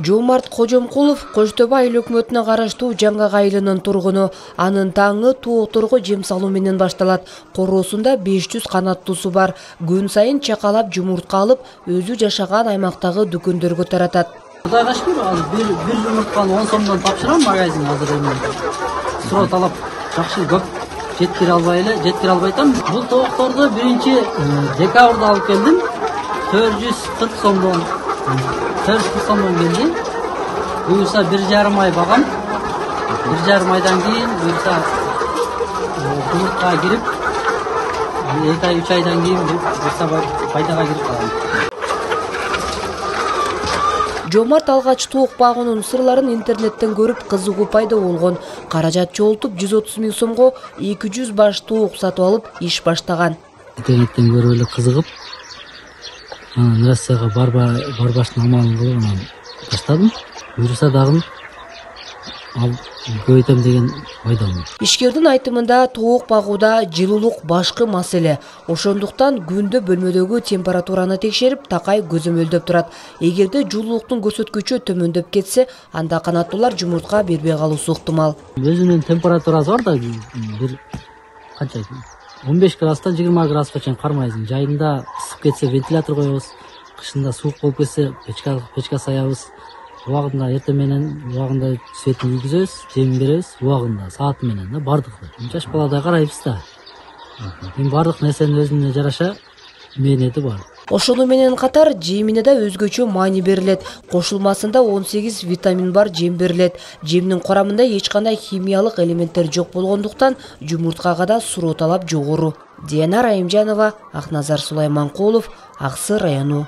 Жомарт Кожомкулов Кош Төбө айыл өкмөтүнө караштуу Жаңгак айылынын тургуну. Анын таңы тоокторго жем салуу менен башталат. Короосунда 500 канаттуусу бар. Күн сайын чакалап жумуртка алып, өзү жашаган аймактагы дүкөндөргө таратат. Кудайга шүгүр, бир жумуртканы 10 сомдон тапшырам магазин азыр эми. Суроо талап жакшы көп жеткире албайтам. Бул тоокторду 1-декабрда алып келдим. 440 сомдон келди. Буюрса 1,5 ай багам. 1,5 айдан кийин буюрса жумуртка кирип, 2 ай 3 айдан кийин буюрса пайдага кирип калам. Жомарт алгач тоок багуунун сырларын интернеттен көрүп кызыгуу пайда болгон. Каражат жоолтуп 130 000 сомго 200 баш тоок сатып алып иш баштаган. Интернеттен көрүп эле кызыгып, Россияга барбаштын амалын кылып баштадым. Буюрса дагы ал көбөйтөм деген ойдомун. Ишкердин айтымында тоок багууда жылуулук башкы маселе. Ошондуктан күндө бөлмөдөгү температураны текшерип, такай көзөмөлдөп турат. Эгерде жылуулуктун көрсөткүчү төмөндөп кетсе, анда канаттуулар жумуртка бербей калуусу ыктымал. Өзүнүн температурасы бар да, бир канча 15 градустан 20 градуска чейин кармайсың. Жайында ысып кетсе вентилятор коебуз, кышында суук болуп кетсе печка саябыз. Убагында эртең менен убагында светин кийгизебиз, жемин беребиз, убагында сааты менен да бардыгы. Жаш баладай карайбыз да. Эми бардык нерсенин өзүнө жараша мээнети бар. Ошону менен катар жемине да өзгөчө маани берилет. Кошулмасында 18 витамин бар жем берилет. Жемдин курамында эч кандай химиялык элементтер жок болгондуктан жумурткага да суроо талап жогору. Диана Райымжанова, Акназар Сулайманкулов, Аксы району.